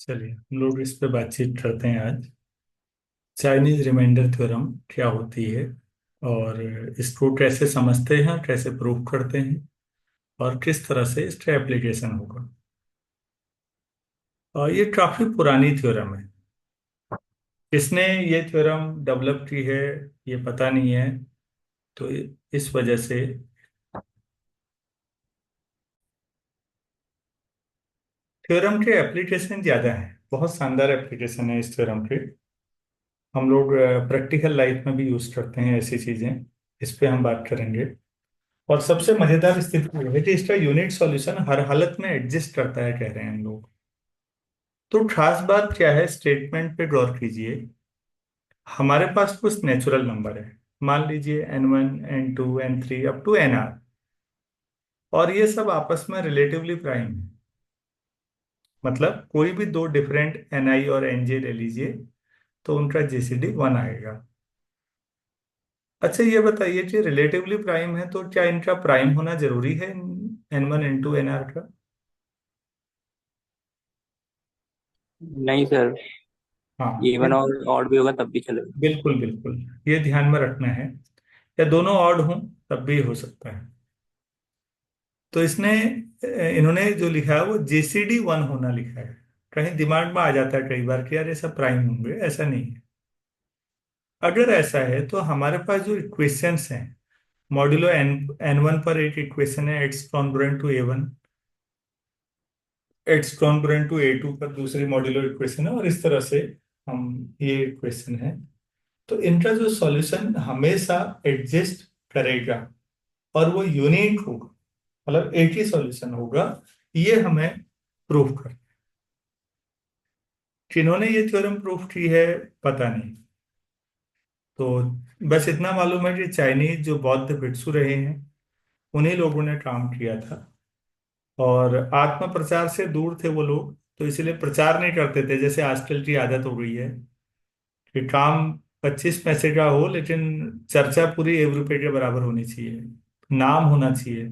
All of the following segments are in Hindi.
चलिए हम लोग इस पे बातचीत करते हैं आज। चाइनीज रिमाइंडर थ्योरम क्या होती है और इसको कैसे समझते हैं, कैसे प्रूव करते हैं और किस तरह से इसका एप्लीकेशन होगा। और ये काफी पुरानी थ्योरम है। किसने ये थ्योरम डेवलप की है ये पता नहीं है। तो इस वजह से थ्योरम के एप्लीकेशन ज्यादा है, बहुत शानदार एप्लीकेशन है इस थ्योरम के। हम लोग प्रैक्टिकल लाइफ में भी यूज करते हैं ऐसी चीजें। इस पे हम बात करेंगे। और सबसे मजेदार स्थिति ये है कि इसका यूनिट सॉल्यूशन हर हालत में एग्जिस्ट करता है, कह रहे हैं हम लोग। तो खास बात क्या है, स्टेटमेंट पे गौर कीजिए। हमारे पास कुछ नेचुरल नंबर है, मान लीजिए n1 n2 n3 up to nr। और ये सब आपस में रिलेटिवली प्राइम है। मतलब कोई भी दो डिफरेंट ni और nj ले लीजिए तो उनका जीसीडी 1 आएगा। अच्छा ये बताइए कि रिलेटिवली प्राइम है तो क्या इनका प्राइम होना जरूरी है, n1 n2 nr का? नहीं सर। हाँ, इवन और ऑड भी होगा तब भी चलेगा। बिल्कुल बिल्कुल। ये ध्यान में रखना है। या दोनों ऑड हों तब भी हो सकता है। तो इन्होंने जो लिखा है वो जीसीडी 1 होना लिखा है। कहीं दिमाग में आ जाता है कई बार कि यार ये सब प्राइम होंगे, ऐसा नहीं है। अगर ऐसा है तो हमारे पास जो इक्वेशंस हैं, मॉड्यूलो n1 पर एक इक्वेशन है x congruent to a1, x congruent to a2 पर दूसरी मॉड्यूलो इक्वेशन है, और इस तरह से हम ये इक्वेशन है। तो इनका जो सॉल्यूशन हमेशा एडजस्ट करेगा और वो यूनिक होगा, मतलब एक ही सॉल्यूशन होगा। ये हमें प्रूफ कर, किन्होंने ये थ्योरम प्रूफ की है पता नहीं। तो बस इतना मालूम है कि चाइनीज जो बौद्ध भिक्षु रहे हैं उन्हीं लोगों ने काम किया था। और आत्म प्रचार से दूर थे वो लोग, तो इसलिए प्रचार नहीं करते थे जैसे आजकल की आदत हो गई है कि काम 25 पैसे का हो लेकिन चर्चा पूरी 1 रुपए के बराबर होनी चाहिए, नाम होना चाहिए।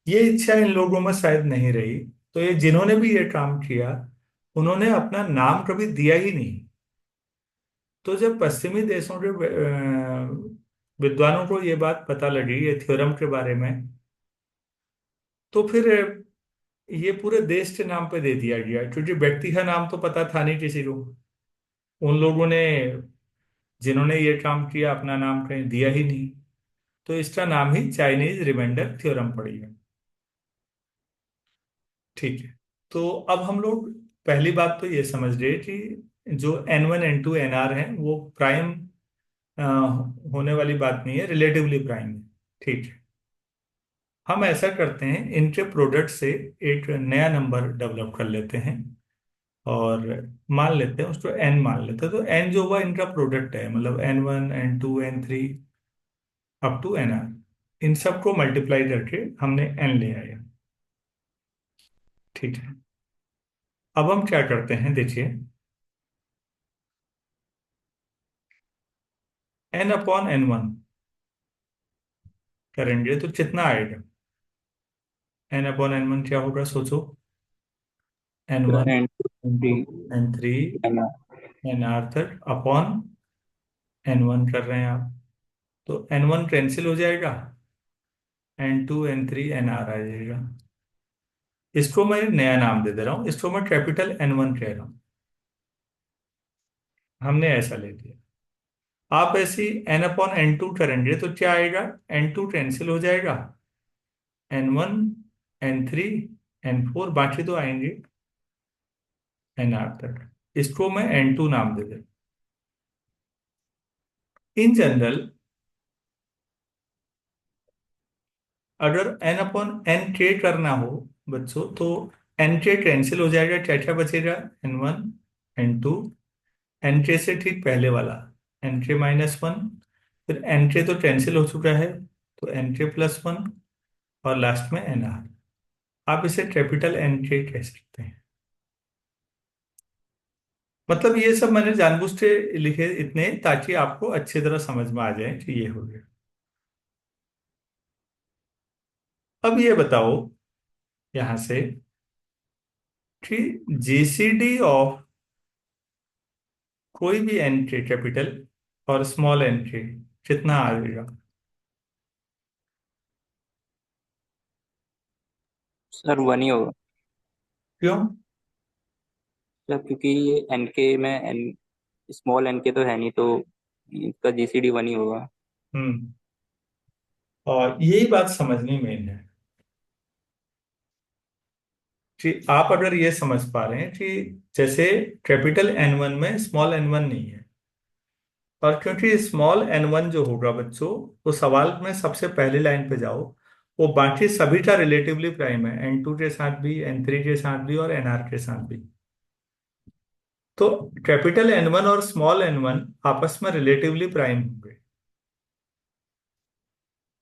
ये इच्छा इन लोगों में शायद नहीं रही। तो ये जिन्होंने भी ये काम किया उन्होंने अपना नाम कभी दिया ही नहीं। तो जब पश्चिमी देशों के विद्वानों को ये बात पता लगी ये थ्योरम के बारे में, तो फिर ये पूरे देश के नाम पे दे दिया गया, क्योंकि व्यक्ति का नाम तो पता था नहीं किसी को। उन लोगों ने, जिन्होंने ये काम किया, अपना नाम कहीं दिया ही नहीं। तो इसका नाम ही चाइनीज रिमाइंडर थ्योरम पड़ी है। ठीक है। तो अब हम लोग पहली बात तो ये समझ गए कि जो n1 n2 nr है वो प्राइम होने वाली बात नहीं है, रिलेटिवली प्राइम है। ठीक है। हम ऐसा करते हैं, इनके प्रोडक्ट से एक नया नंबर डेवलप कर लेते हैं और मान लेते हैं उसको n मान लेते हैं। तो n जो हुआ इनका प्रोडक्ट है, मतलब n1 n2 n3 up to nr। इन सबको मल्टीप्लाई करके हमने n ले आया। ठीक है। अब हम क्या करते हैं देखिए, n/n1 करेंगे तो कितना आएगा? n/n1 क्या होगा सोचो। n1 and three n2 n3 है ना। nr तक अपॉन n1 कर रहे हैं आप। तो n1 कैंसिल हो जाएगा, n2 n3 nr आ जाएगा। इसको मैं नया नाम दे दे रहा हूँ, इसको मैं कैपिटल n1 कह रहा हूँ। हमने ऐसा ले लिया। आप ऐसी n/n2 करेंगे तो क्या आएगा? n2 कैंसिल हो जाएगा, n1 n3 n4 बाकी तो आएंगे nr तक। इसको मैं n2 नाम दे दे। इन जनरल अगर n/n करना हो बच्चों तो n कैंसिल हो जाएगा, क्या क्या बचेगा? n1 n2, n से ठीक पहले वाला n-1, फिर n तो कैंसिल हो चुका है तो n+1, और लास्ट में nr। आप इसे कैपिटल N कह सकते हैं। मतलब ये सब मैंने जानबूझ के लिखे इतने ताकि आपको अच्छी तरह समझ में आ जाए कि ये हो गया। अब ये बताओ यहां से ठीक, जीसीडी ऑफ कोई भी एंट्री कैपिटल और स्मॉल एंट्री कितना आ जाएगा? सर वन ही होगा। क्यों? सर क्योंकि एन के में एन स्मॉल एन के तो है नहीं, तो इसका जीसीडी वन ही होगा। हम्म। और यही बात समझनी मेन है कि आप अगर ये समझ पा रहे हैं कि जैसे कैपिटल एन वन में स्मॉल एन वन नहीं है, और क्योंकि स्मॉल एन वन जो होगा बच्चों, वो सवाल में सबसे पहली लाइन पे जाओ, वो बाकी सभी का रिलेटिवली प्राइम है, एन टू के साथ भी, एन थ्री के साथ भी और एन आर के साथ भी। तो कैपिटल एन वन और स्मॉल एन वन आपस में रिलेटिवली प्राइम होंगे।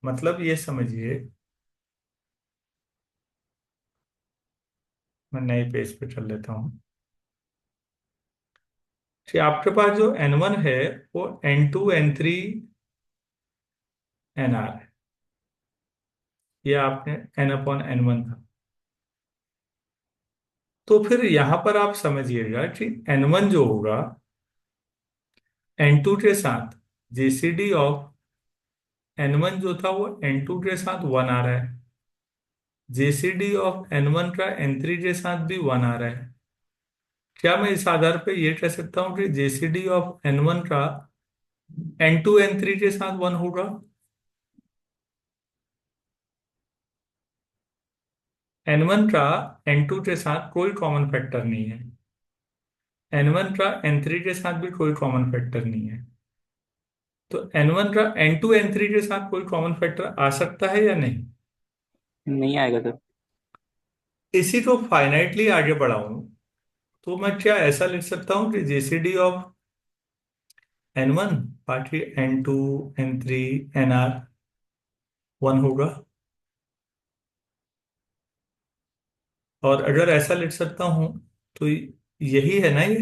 मतलब ये समझिए, मैं नए पेज पे चल लेता हूँ कि आपके पास जो एन वन है वो N two N three N R है। ये आपने एन अपॉन एन वन था। तो फिर यहां पर आप समझिएगा कि एन वन जो होगा एन टू के साथ जीसीडी ऑफ एन वन जो था वो एन टू के साथ वन आ रहा है, जीसीडी ऑफ एन वन का एन थ्री के साथ भी वन आ रहा है। क्या मैं इस आधार पे ये कह सकता हूँ कि जीसीडी ऑफ एन वन का एन टू एन थ्री के साथ वन होगा? एन वन का एन टू के साथ कोई कॉमन फैक्टर नहीं है, एन वन का एन थ्री के साथ भी कोई कॉमन फैक्टर नहीं है। तो एन वन का एन टू एन थ्री के साथ कोई कॉमन फैक्टर आ सकता है या नहीं? नहीं आएगा सर। इसी को फाइनाइटली आगे बढ़ाऊं तो मैं क्या ऐसा लिख सकता हूँ कि जीसीडी ऑफ एन वन बाकी N two N three N R one होगा? और अगर ऐसा लिख सकता हूं तो यही है ना ये,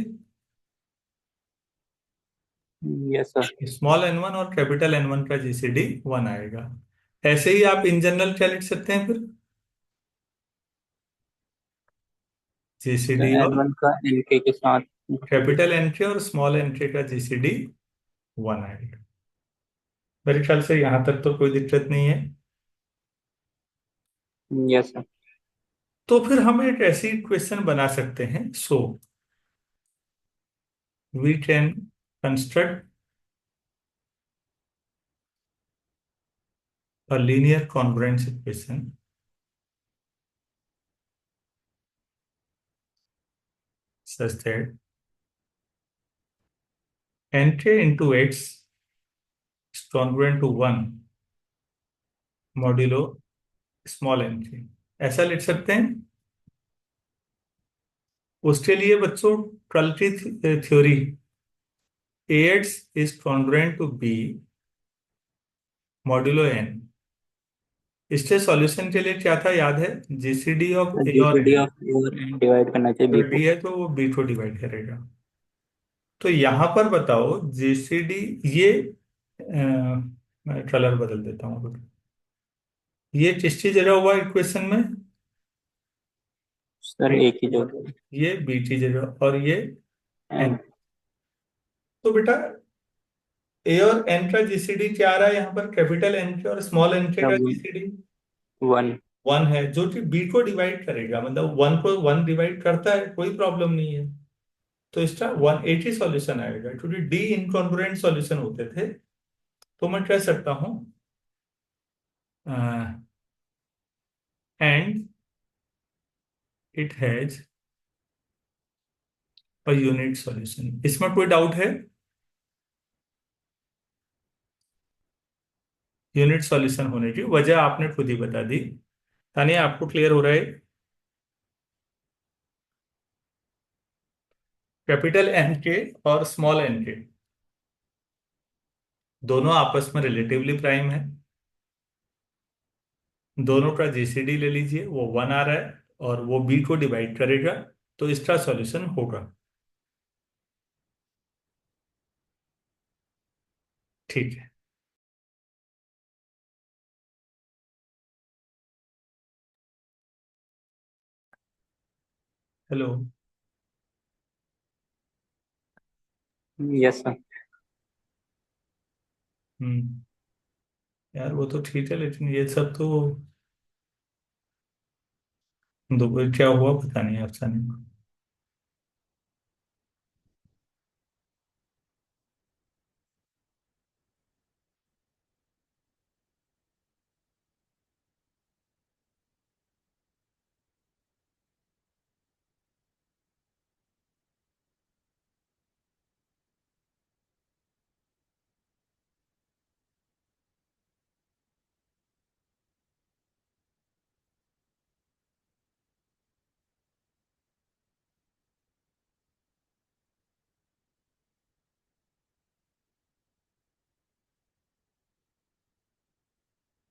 yes sir. Small N one और कैपिटल एन वन का जीसीडी वन आएगा। ऐसे ही आप इन जनरल क्या लिख सकते हैं फिर? जीसीडी सर एन और वन का एन के साथ। कैपिटल एन के और स्मॉल एन के का जीसीडी वन आएगा। मेरे ख्याल से यहां तक तो कोई दिक्कत नहीं है। Yes sir. तो फिर हम एक ऐसी क्वेश्चन बना सकते हैं, so we can construct a linear congruence equation such that nk into x is congruent to 1 modulo small nk। ऐसा लिख सकते हैं। उसके लिए बच्चों कल की theory ax is congruent to b modulo n, इसके सॉल्यूशन के लिए क्या था याद है? जीसीडी ऑफ ए और जीसीडी n। ऑफ ए और एन डिवाइड करना चाहिए बी अगर को। डी है तो वो बी को डिवाइड करेगा। तो यहां पर बताओ जीसीडी, ये मैं कलर बदल देता हूँ। ये किसकी जगह हुआ इक्वेशन में? सर एक ही जो ये बी की जगह और ये एन। एन। तो बेटा ए और एन का जीसीडी क्या आ रहा है यहाँ पर? कैपिटल एन के और स्मॉल एन के का सब जीसीडी वन। वन है, जो कि बी को डिवाइड करेगा, मतलब वन को वन डिवाइड करता है, कोई प्रॉब्लम नहीं है। तो इसका वन एट ही सॉल्यूशन आएगा, क्योंकि डी इनकॉन्ग्रुएंट सॉल्यूशन होते थे। तो मैं कह सकता हूँ and it has a unit solution. इसमें कोई डाउट है? यूनिट सॉल्यूशन होने की वजह आपने खुद ही बता दी। तानिया, आपको क्लियर हो रहा है? कैपिटल एन के और स्मॉल एन के दोनों आपस में रिलेटिवली प्राइम है। दोनों का जीसीडी ले लीजिए, वो वन आ रहा है और वो बी को डिवाइड करेगा, तो इसका सॉल्यूशन होगा। ठीक है। हेलो। Yes sir. हम्म। यार वो तो ठीक है, लेकिन ये सब तो क्या हुआ पता नहीं अफसाने।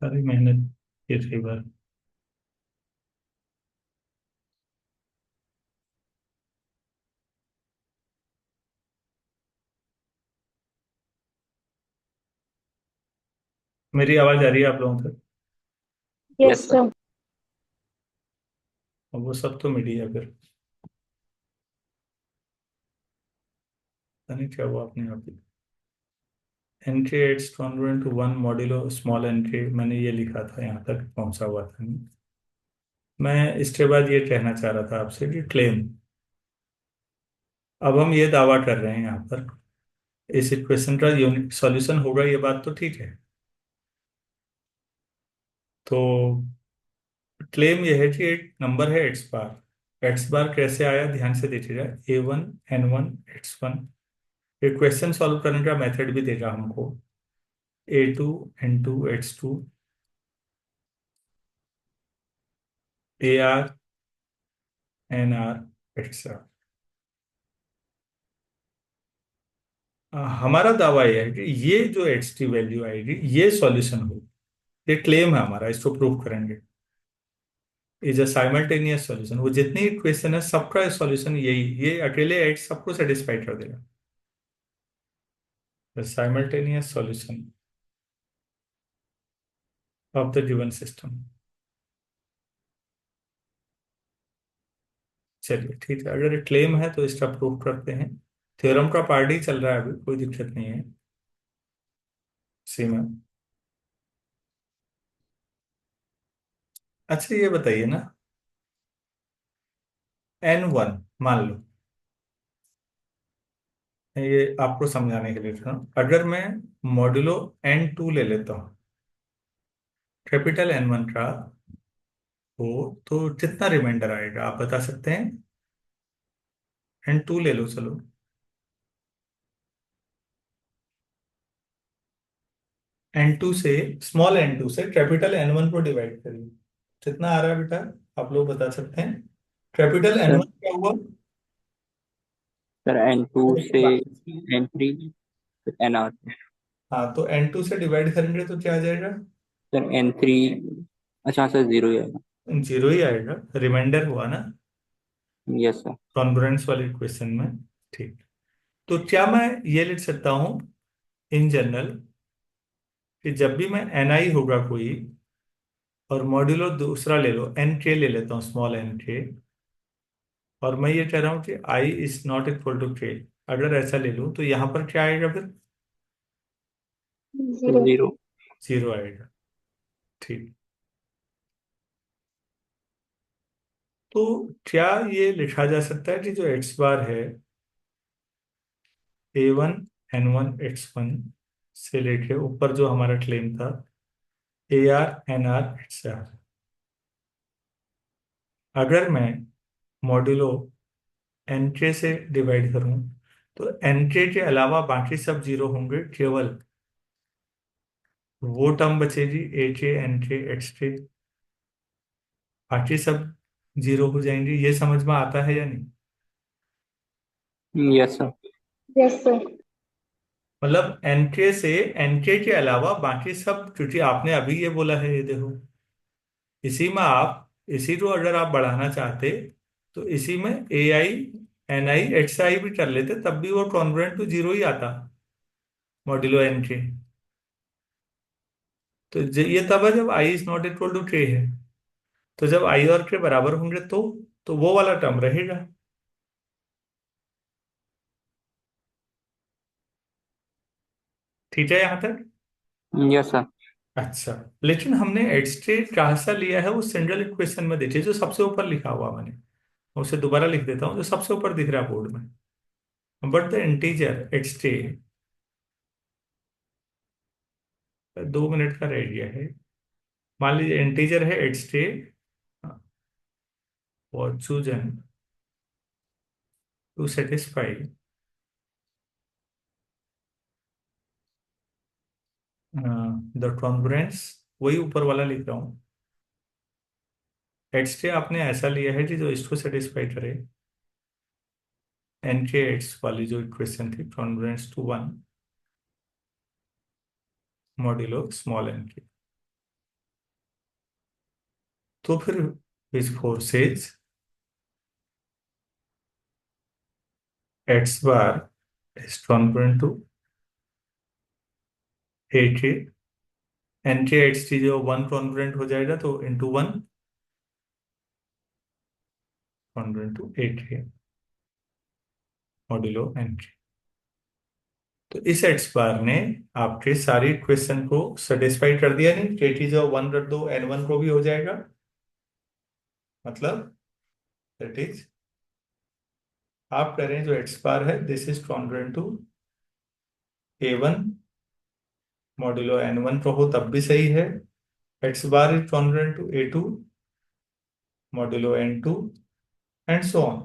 सारी मेहनत ये थी बार। मेरी आवाज आ रही है आप लोगों तक? Yes yes sir. सर। अब वो सब तो मिली है फिर। पता नहीं क्या हुआ अपने आप ही। Entry it's congruent to one modulo small entry, मैंने ये लिखा था, यहाँ तक पहुंचा हुआ था। मैं इसके बाद ये कहना चाह रहा था आपसे कि क्लेम, अब हम ये दावा कर रहे हैं यहाँ पर इस इक्वेशन का यूनिट सॉल्यूशन होगा, ये बात तो ठीक है। तो क्लेम ये है कि एक नंबर है एक्स बार। एक्स बार कैसे आया ध्यान से देखिएगा। A1 N1 X1। एक क्वेश्चन सॉल्व करने का मेथड भी देगा हमको। A2 N2 X2 AR N R X R। हमारा दावा यह है कि ये जो एक्स की वैल्यू आएगी ये सॉल्यूशन होगी। ये क्लेम है हमारा, इसको प्रूव करेंगे। इज अ साइमल्टेनियस सॉल्यूशन, वो जितनी इक्वेशन है सबका सॉल्यूशन यही, ये अकेले एक्स सबको सेटिस्फाई कर देगा। The simultaneous solution of the given system. चलिए ठीक है, अगर ये क्लेम है तो इसका प्रूफ करते हैं। थ्योरम का पार्ट ही चल रहा है अभी, कोई दिक्कत नहीं है। सीमा, अच्छा ये बताइए ना, N1 मान लो, ये आपको समझाने के लिए था, अगर मैं मॉड्यूलो N2 ले लेता हूँ, कैपिटल N1 का, हो तो कितना रिमाइंडर आएगा आप बता सकते हैं? N2 ले लो चलो। N2 से, स्मॉल N2 से कैपिटल N1 को डिवाइड करिए, कितना आ रहा है बेटा? आप लोग बता सकते हैं? कैपिटल सर N1 क्या हुआ? सर N2 से N3 NR। हाँ, तो N2 से डिवाइड करेंगे तो क्या आ जाएगा? Sir N3। अच्छा सर, जीरो ही आएगा। जीरो ही आएगा, रिमाइंडर हुआ ना यस सर। कॉन्ग्रुएंस वाले क्वेश्चन में। ठीक। तो क्या मैं ये लिख सकता हूँ इन जनरल कि जब भी मैं NI होगा कोई, और मॉड्यूलो दूसरा ले लो NK ले लेता हूँ, स्मॉल NK, और मैं ये कह रहा हूँ कि I is not equal to K, अगर ऐसा ले लूँ तो यहाँ पर क्या आएगा फिर? जीरो। जीरो। जीरो आएगा। ठीक। तो क्या ये लिखा जा सकता है कि जो एक्स बार है A1 N1 X1 से लेके ऊपर जो हमारा क्लेम था AR N R X R, अगर मैं मॉड्यूलो NK से डिवाइड करूं तो NK के अलावा बाकी सब जीरो होंगे, केवल वो टर्म बचेगी AK NK X K, बाकी सब जीरो हो जाएंगे। ये समझ में आता है या नहीं? Yes sir. Yes sir. मतलब NK से, NK के अलावा बाकी सब, क्योंकि आपने अभी ये बोला है, ये देखो, इसी में आप, इसी को अगर आप बढ़ाना चाहते तो इसी में AI NI XI भी कर लेते, तब भी वो कॉन्ग्रुएंट टू जीरो ही आता, मॉड्यूलो NK। तो ये तब है जब I is not equal to K है। तो जब I और K बराबर होंगे तो तो वो वाला टर्म रहेगा। ठीक है यहाँ तक? Yes sir. अच्छा, लेकिन हमने एडस्टेट कहाँ सा लिया है वो सेंट्रल इक्वेशन में देखिए, जो सबसे ऊपर लिखा हुआ मैंने, मैं उसे दोबारा लिख देता हूँ, जो सबसे ऊपर दिख रहा है बोर्ड में। बट द इंटीजर एडस्टेट, 2 मिनट का रह गया है। मान लीजिए इंटीजर है एडस्टेट और chosen to satisfy the tolerance, वही ऊपर वाला लिख रहा हूँ। एडस्टेट आपने ऐसा लिया है कि जो इसको सेटिस्फाई करे, एन के एक्स वाली जो इक्वेशन थी, tolerance to 1 modulo small N के। तो फिर which forces X bar is tolerant to A K, N के एक्स टी जो 1 टॉलरेंट हो जाएगा तो इंटू 1 टॉलरेंट टू ए के मॉड्यूलो एन के। तो इस एक्स बार ने आपके सारी इक्वेशन को सेटिस्फाई कर दिया, नहीं के टी जो 1 रख दो एन 1 को भी हो जाएगा, मतलब दैट इज, आप कह रहे हैं जो एक्स बार है this is tolerant to A one modulo N one कहो तब भी सही है, x bar is tolerant to A two modulo N two and so on.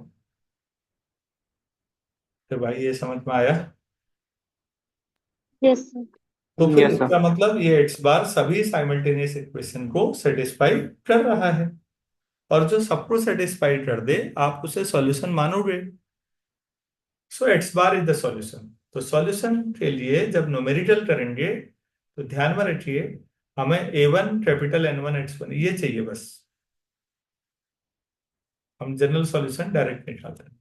तो भाई ये समझ में आया? Yes sir. तो फिर यस सर। इसका मतलब ये एक्स बार सभी साइमल्टेनियस इक्वेशन को सेटिस्फाई कर रहा है, और जो सबको सेटिस्फाई कर दे आप उसे सॉल्यूशन मानोगे। So X bar is the solution. तो सॉल्यूशन के लिए जब न्यूमेरिकल करेंगे तो ध्यान में रखिए, हमें A one capital N one X one ये चाहिए बस, हम जनरल सॉल्यूशन डायरेक्ट निकालते हैं।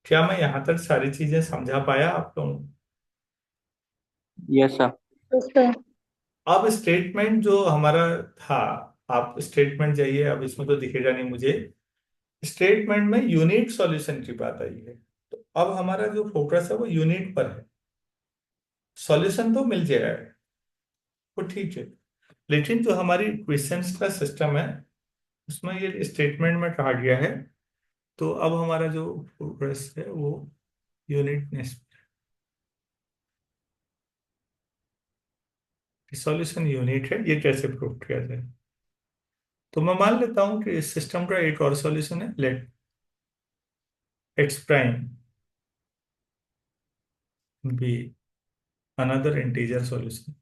क्या मैं यहाँ तक सारी चीजें समझा पाया आप लोगों को? Yes sir. Yes sir. अब स्टेटमेंट जो हमारा था, आप स्टेटमेंट जाइए, अब इसमें तो दिखेगा नहीं मुझे। स्टेटमेंट में यूनिट सॉल्यूशन की बात आई है, तो अब हमारा जो फोकस है वो यूनिट पर है। सॉल्यूशन तो मिल जाएगा, वो ठीक है, लेकिन जो हमारी क्वेश्चंस का सिस्टम है उसमें ये स्टेटमेंट में कहा गया है, तो अब हमारा जो फोकस है वो यूनिटनेस, सॉल्यूशन यूनिट है, ये कैसे प्रूव किया जाए। तो मैं मान लेता हूं कि इस सिस्टम का एक और सॉल्यूशन है, let X prime be another integer solution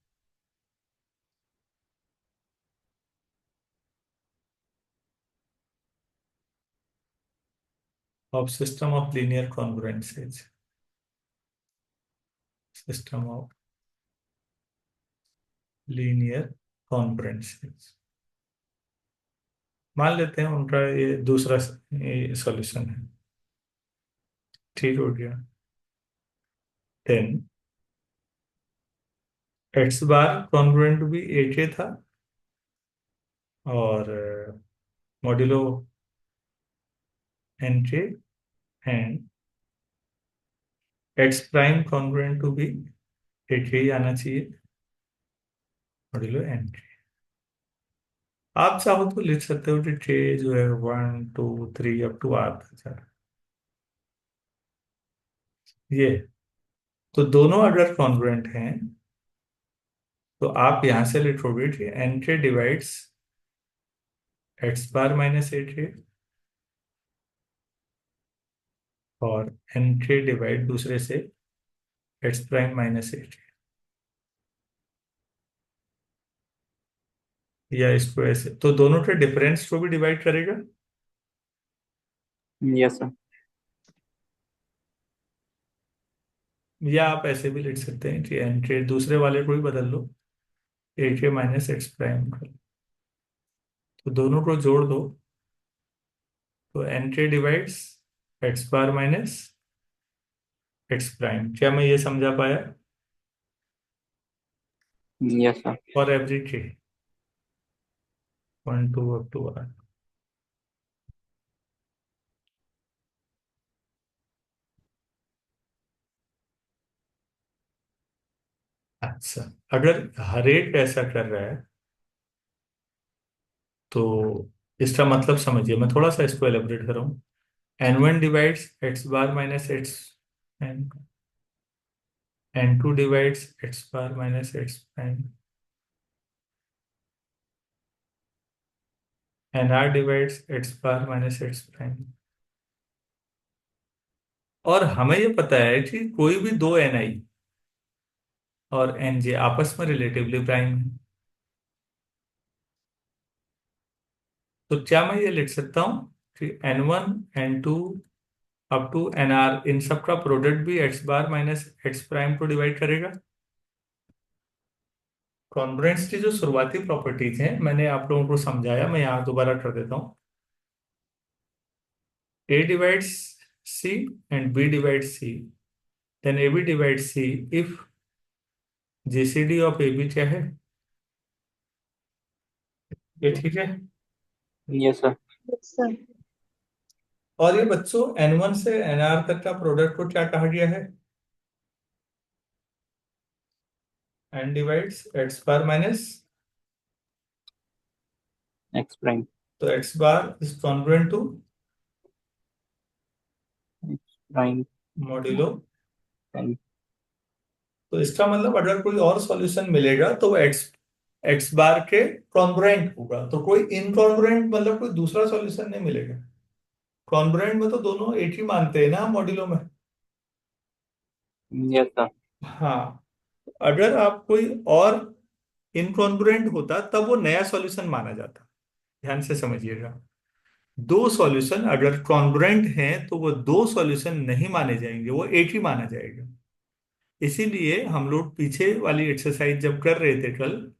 of system of linear congruences, system of linear congruences, मान लेते हैं उनका ये दूसरा सॉल्यूशन है। ठीक हो गया। देन एक्स बार कॉन्ग्रुएंट भी एक ही था, और मॉड्यूलो एन के and x prime congruent to भी एक ही आना चाहिए, मॉड्यूलो एन के। आप चाहो तो लिख सकते हो कि के जो है 1 2 3 अप टू आर तक जा, ये, तो दोनों अगर कॉन्ग्रुएंट हैं तो आप यहां से लिखोगे कि एन के डिवाइड्स एक्स बार माइनस ए के, और एन के डिवाइड दूसरे से एक्स प्राइम माइनस ए के, या इसको ऐसे, तो दोनों के डिफरेंस को भी डिवाइड करेगा। Yes sir. या आप ऐसे भी लिख सकते हैं कि एन के दूसरे वाले को ही बदल लो, ए के माइनस एक्स प्राइम कर, तो दोनों को जोड़ दो, तो एन के divides x bar minus ex prime. क्या मैं ये समझा पाया? Yes sir. फॉर एवरी के 1 2 अप टू आर। अच्छा, अगर हर एक ऐसा कर रहा है तो इसका मतलब समझिए, मैं थोड़ा सा इसको एलेबरेट कर रहा हूँ। n1 divides x bar minus X, N n2 divides x bar minus x prime, nr divides x bar minus x prime. और हमें ये पता है कि कोई भी दो ni और nj आपस में रिलेटिवली प्राइम है। तो क्या मैं ये लिख सकता हूँ कि n1 n2 up to nr इन सब का प्रोडक्ट भी x bar minus ex prime को डिवाइड करेगा? कॉन्ग्रुएंस की जो शुरुआती प्रॉपर्टीज हैं मैंने आप लोगों को समझाया, मैं यहाँ दोबारा कर देता हूँ। a divides c and b divides c, then ab divides c if GCD of ab क्या है? ये ठीक है। Yes sir. सर। और ये बच्चों n1 से nr तक का प्रोडक्ट को क्या कहा गया है? n divides x bar minus, x prime. तो x bar is congruent to x prime. Modulo. तो इसका मतलब अगर कोई और सॉल्यूशन मिलेगा तो वो एक्स एक्स बार के कॉन्ग्रुएंट होगा, तो कोई इनकॉन्ग्रुएंट मतलब कोई दूसरा सॉल्यूशन नहीं मिलेगा। कॉन्ग्रुएंट में तो दोनों एक ही मानते हैं ना मॉड्यूलो में। Yes sir. हाँ, अगर आप कोई और इनकॉन्ग्रुएंट होता तब वो नया सॉल्यूशन माना जाता। ध्यान से समझिएगा, दो सॉल्यूशन अगर कॉन्ग्रुएंट हैं तो वो दो सॉल्यूशन नहीं माने जाएंगे, वो एक ही माना जाएगा। इसीलिए हम लोग पीछे वाली एक्सरसाइज जब कर रहे थे कल,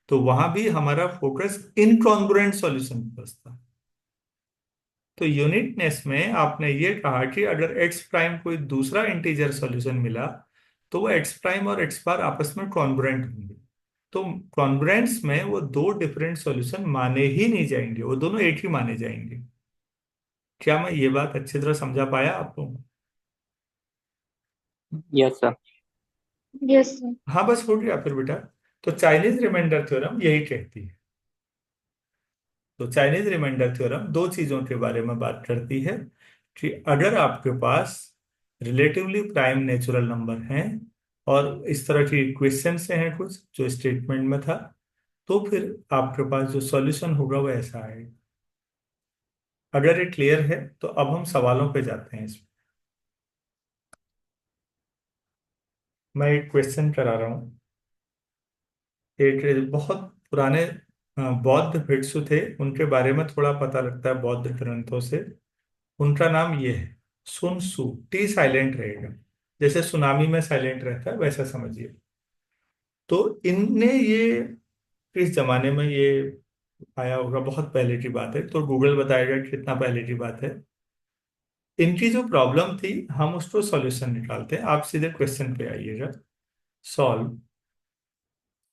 तो वहां भी हमारा फोकस इनकॉन्ग्रुएंट सॉल्यूशन पर था। तो यूनिटनेस में आपने ये कहा कि अगर एक्स प्राइम कोई दूसरा इंटीजर सॉल्यूशन मिला तो वो एक्स प्राइम और एक्स बार आपस में कॉन्ग्रुएंट होंगे। तो कॉन्ग्रुएंस में वो दो डिफरेंट सॉल्यूशन माने ही नहीं जाएंगे, वो दोनों एक ही माने जाएंगे। क्या मैं ये बात अच्छी तरह समझा पाया आपको? Yes sir. Yes sir. हाँ, बस हो गया फिर बेटा। तो चाइनीज रिमाइंडर थ्योरम यही कहती है। तो चाइनीज रिमाइंडर थ्योरम दो चीजों के बारे में बात करती है कि अगर आपके पास रिलेटिवली प्राइम नेचुरल नंबर हैं और इस तरह की इक्वेशन से हैं कुछ जो स्टेटमेंट में था, तो फिर आपके पास जो सॉल्यूशन होगा वो ऐसा आएगा। अगर ये क्लियर है तो अब हम सवालों पे जाते हैं। इसमें मैं एक क्वेश्चन करा रहा हूँ। एक बहुत पुराने बौद्ध भिक्षु थे, उनके बारे में थोड़ा पता लगता है बौद्ध ग्रंथों से। उनका नाम ये है सुन सू। टी साइलेंट रहेगा, जैसे सुनामी में साइलेंट रहता है वैसा समझिए। तो इनने ये किस जमाने में ये आया होगा, बहुत पहले की बात है, तो गूगल बताएगा कि कितना पहले की बात है। इनकी जो प्रॉब्लम थी हम उसको सॉल्यूशन निकालते हैं। आप सीधे क्वेश्चन पे आइएगा। Solve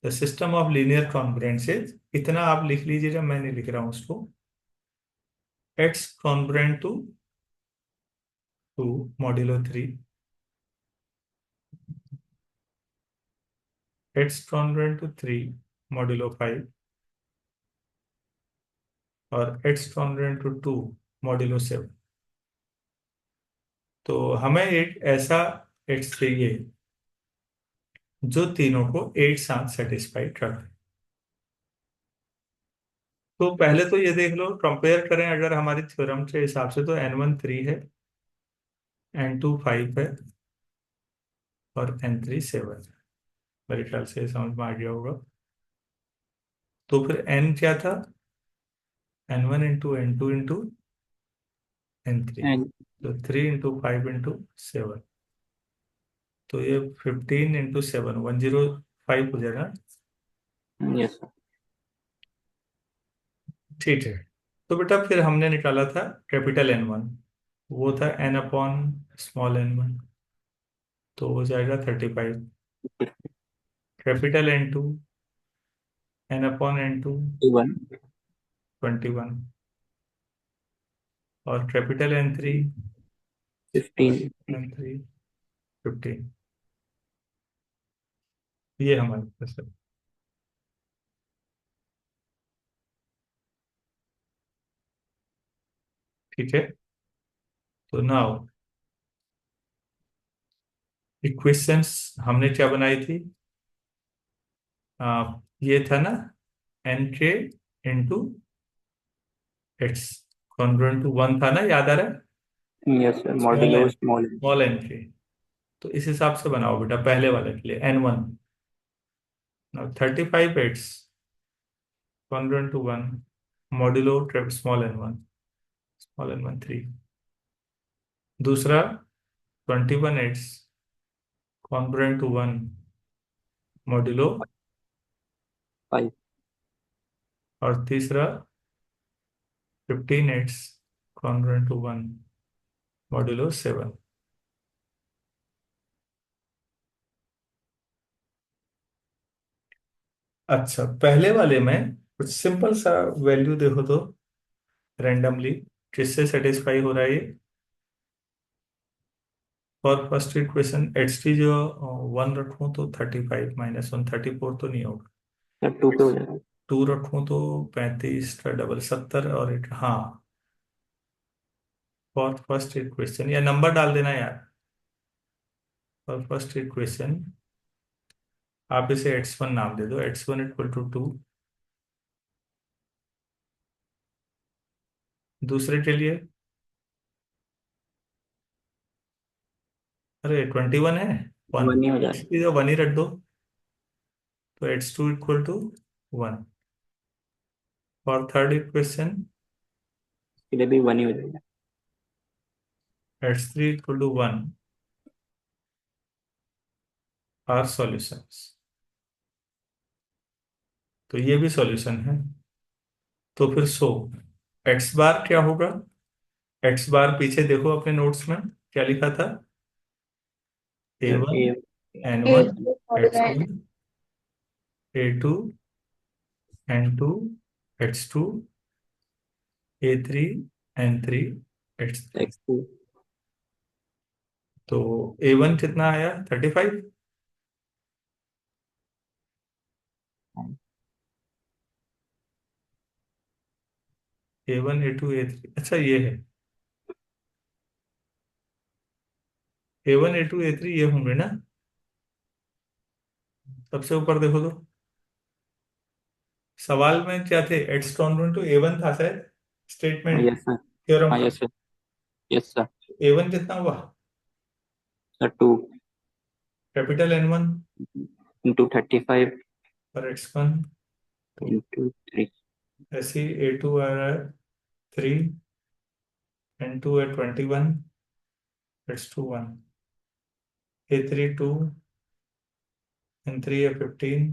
the system of linear congruences, इतना आप लिख लीजिएगा, मैं नहीं लिख रहा हूँ उसको। X congruent to 2 modulo 3, x congruent to 3 modulo 5, और एक्स कॉन्ग्रुएंट टू 2 मॉड्यूलो 7। तो हमें एक ऐसा एक्स चाहिए जो तीनों को एक साथ सेटिस्फाई कर दे। तो पहले तो ये देख लो, कंपेयर करें अगर हमारी थ्योरम के हिसाब से, तो n1 3 है, n2 5 है, और n3 7 है। मेरे ख्याल से ये समझ में आ गया होगा। तो फिर n क्या था? n1 into n2 into n3, and तो 3 इंटू 5 इंटू 7। तो ये 15 इंटू 7 105 हो जाएगा। Yes sir. ठीक है। तो बेटा फिर हमने निकाला था कैपिटल n1, वो था n अपॉन स्मॉल n1, तो हो जाएगा 35। Capital n2, n upon n2 one 21, और कैपिटल n3, 15। n3 15। ये हमारे पास है। ठीक है, तो नाउ इक्वेशंस हमने क्या बनाई थी? ये था ना, एन के into x congruent to one था ना, याद आ रहा है? Yes sir, small modulo N, small. Small N के। तो इस हिसाब से बनाओ बेटा, पहले वाले के लिए N1। Now 35 congruent to one modulo small N one 3। दूसरा 21 कॉन्ग्रुएंट टू वन मॉड्यूलो। 5। और तीसरा 15 कॉन्ग्रुएंट टू वन मॉड्यूलो 7। अच्छा, पहले वाले में कुछ सिंपल सा वैल्यू देखो तो, रैंडमली, किससे सेटिस्फाई हो रहा है ये? For first equation H T जो 1 रखूं तो 35 -1 34 तो नहीं होगा। सर 2 पे हो जाएगा। 2 रखूं तो 35 का डबल 70 और एक, हाँ। फॉर फर्स्ट इक्वेशन या नंबर डाल देना यार। फॉर फर्स्ट इक्वेशन आप इसे x1 नाम दे दो, x1 इक्वल टू 2। दूसरे के लिए, अरे 21 है, 1, 1 ही हो जाएगा। इसकी 1 ही रख दो, तो x2 equal to 1। For third equation इसके लिए भी 1 ही हो जाएगा। x3 equal to 1 are solutions. तो ये भी सॉल्यूशन है। तो फिर एक्स बार क्या होगा? एक्स बार पीछे देखो अपने नोट्स में क्या लिखा था? A sir one A N A one 8 X modulo one A2 N2 X2 A3 N3 X3। X2। तो A1 कितना आया? 35। A1 A2 A3, अच्छा ये है A1 A2 A3, ये होंगे ना? सबसे ऊपर देखो तो, सवाल में क्या थे? एक्स टू A1 था शायद, स्टेटमेंट यस सर। थ्योरम हाँ का। Yes sir. Yes sir. A1 कितना हुआ? सर 2 कैपिटल N1 इंटू 35 और X1। तो इंटू 3। ऐसे ही A2 आ रहा है 3, N2 है 21, X2 1, A3 2, N3 है 15,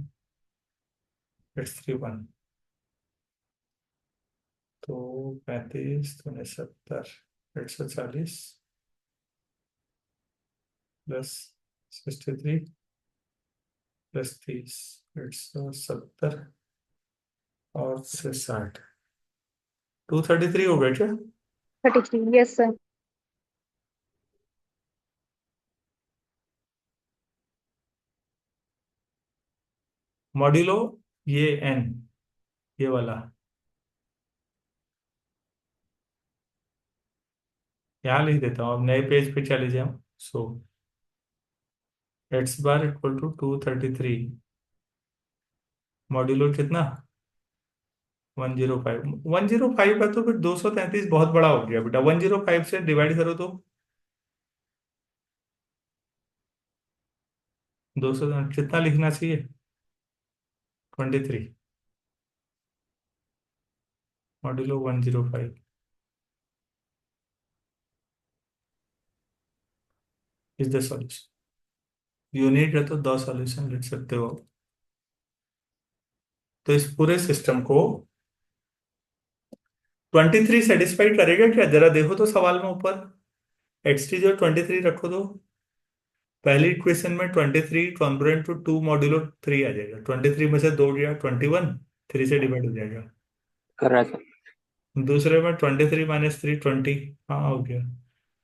X3 1। तो 35 दूनी 70, 140 प्लस 63 प्लस 30, 170 और से 60, 233 हो गया क्या? 33। Yes sir. मॉड्यूलो ये एन, ये वाला यहाँ लिख देता हूँ, अब नए पेज पे चले जाओ। So X bar equal to 233 modulo कितना? 105। 105 का तो फिर 233 बहुत बड़ा हो गया बेटा, 105 से डिवाइड करो तो 200 कितना लिखना चाहिए? 23 modulo 105 is the solution. Unit है तो 10 सॉल्यूशन लिख सकते हो। तो इस पूरे सिस्टम को 23 सेटिस्फाई करेगा क्या? जरा देखो तो सवाल में ऊपर, एक्स टी जो 23 रखो तो पहली इक्वेशन में 23 कॉन्ग्रुएंट टू 2 मॉड्यूलो 3 आ जाएगा। 23 में से 2 गया 21, 3 से डिवाइड हो जाएगा। कर रहा है सर। दूसरे में 23 -3 20, हाँ हो गया।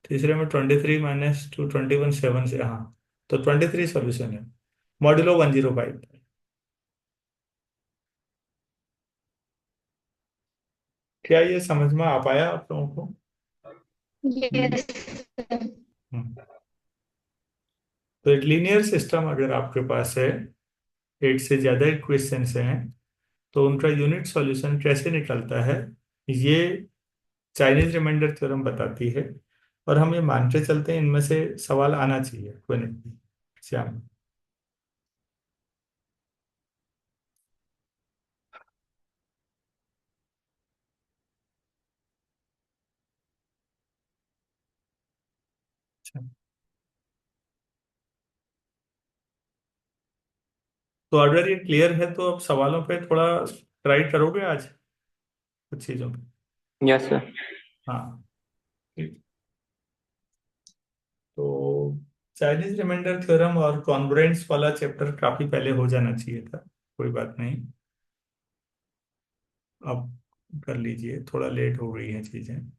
तीसरे में 23 -2 21 7 से, हाँ। तो 23 सॉल्यूशन है। मॉड्यूलो 105। क्या ये समझ में आ पाया आप लोगों को? Yes sir. हम्म। तो एक लीनियर सिस्टम अगर आपके पास है, एक से ज्यादा इक्वेशंस हैं, तो उनका यूनिट सॉल्यूशन कैसे निकलता है, ये चाइनीज रिमाइंडर थ्योरम बताती है। और हम ये मानते चलते हैं इनमें से सवाल आना चाहिए कोई ना कोई। श्याम। अच्छा। तो अगर ये क्लियर है तो अब सवालों पे थोड़ा ट्राई करोगे आज कुछ चीजों पे? Yes sir. हाँ। ठीक। तो चाइनीज रिमाइंडर थ्योरम और कॉन्ग्रुएंस वाला चैप्टर काफी पहले हो जाना चाहिए था, कोई बात नहीं, अब कर लीजिए, थोड़ा लेट हो गई है चीजें।